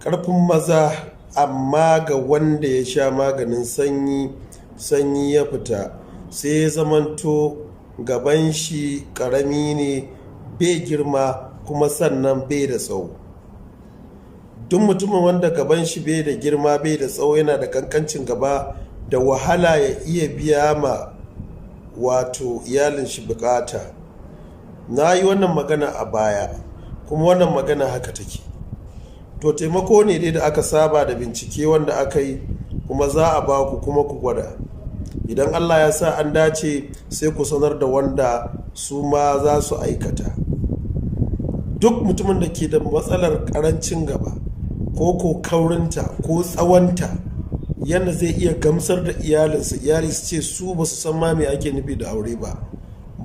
ƙarfin maza, amma ga wanda ya sha maganin sanyi ya fita sai ya zamanto gaban shi ƙarami ne, bai girma kuma sannan bai da tsawo. Duk mutumin wanda gaban shi bai da girma bai da tsawo yana da kankancin gaba, da wahala ya iya biya ma wato iyalin shi bukata. Na yi wannan magana a baya kuma wannan magana haka take. To taimako ne dai da aka saba da bincike wanda aka yi, kuma za a ba ku kuma ku gwada. Idan Allah ya sa an dace sai ku sanar da wanda su ma za su aikata. Duk mutumin da ke da matsalar karancin gaba ko kaurinta ko tsawonta, yadda zai iya gamsar da iyalinsa, iyali su ce su ba su san ma me ake nufi da aure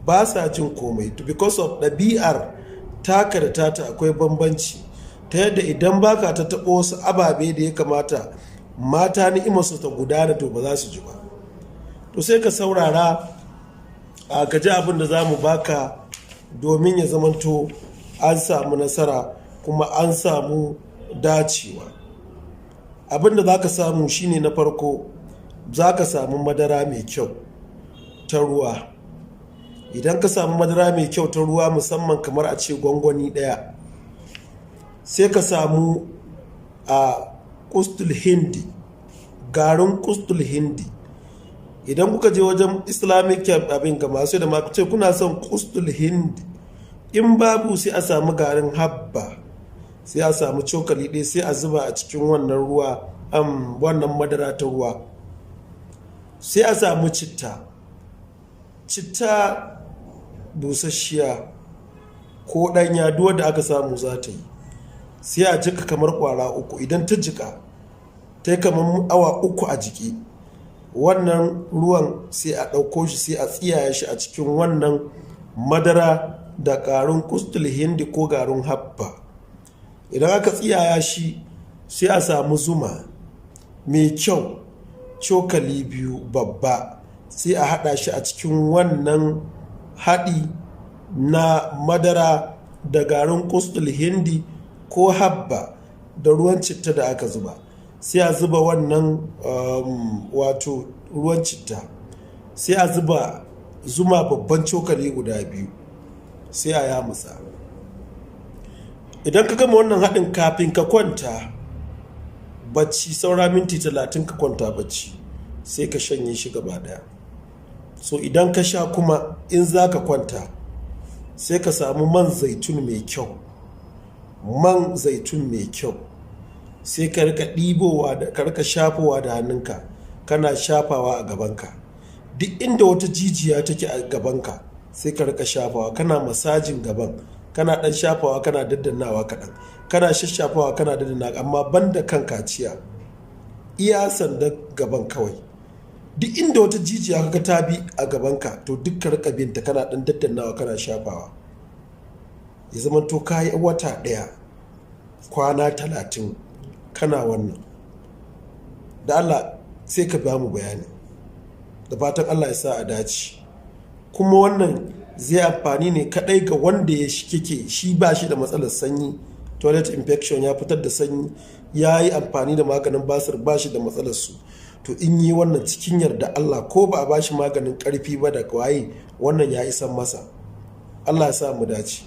ba sa jin komai, because of ɗabi'ar taka da tata akwai bambanci, ta yadda idan baka ta taɓo wasu ababe da ya kamata mata ni'imarsu ta gudana to ba za su ji ba. To sai ka saurara a gaji abin da za mu baka domin ya zamanto an samu nasara kuma an samu dacewa. Abin da za ka samu shine na farko, za ka samu madara mai kyau ta ruwa. Idan ka samu madara mai kyau ta ruwa, musamman kamar a ce gwangwani ɗaya, sai ka samu kustul hindi, garin kustul hindi. Idan kuka je wajen islamic abin ga masu da ce kuna son kustul hindi, in babu sai a samu garin habba, sai a samu cokali ɗaya sai a zuba a cikin wannan ruwa, wannan madara ta ruwa. Sai a samu citta busasshiya ko ɗanya, duwa da aka samu za ta yi. Sai a jika kamar ƙwara 3. Idan ta jika ta yi kamar awa 3 a jiki, wannan ruwan sai a ɗauko shi sai a tsiyaya shi a cikin wannan madara da garin kustul hindi ko garin habba. Idan aka tsiyaya shi sai a samu zuma mai kyau cokali 2 babba, sai a haɗa shi a cikin wannan haɗi na madara da garin kustul hindi ko habba da ruwan citta da aka zuba. Sai a zuba wannan wato ruwan citta, sai a zuba zuma babban cokali guda 2, sai a yamutsa. Idan ka gama wannan haɗin kafin ka kwanta bacci, saura minti 30 ka kwanta bacci, sai ka shanye shi gaba daya. So idan ka sha kuma in za ka kwanta, sai ka samu man zaitun mai kyau, sai ka rika ɗibowa da ka rika shafowa da hannunka, kana shafawa a gabanka. Duk inda wata jijiya take a gabanka sai ka rika shafawa, kana masajin gaban, kana ɗan shafawa kana daddannawa kaɗan, kana shashafawa kana daddannawa, amma banda kan kaciya, iya sandan gaban kawai. Duk inda wata jijiya kaga ta bi a gabanka, to duk ka rika binta kana ɗan daddannawa kana shafawa. Ya zama to kayi wata 1, kwana 30 kana wannan. Da Allah sai ka ba mu bayani, da fatan Allah ya sa a dace. Kuma wannan zai amfani ne kadai ga wanda ya shi ba shi da matsalar sanyi, toilet infection ya fitar da sanyi, ya yi amfani da maganin basir ba shi da matsalar su. To in yi wannan cikin yarda Allah, ko ba a ba shi maganin karfi ba da kwaye, wannan ya isan masa. Allah ya sa mu dace.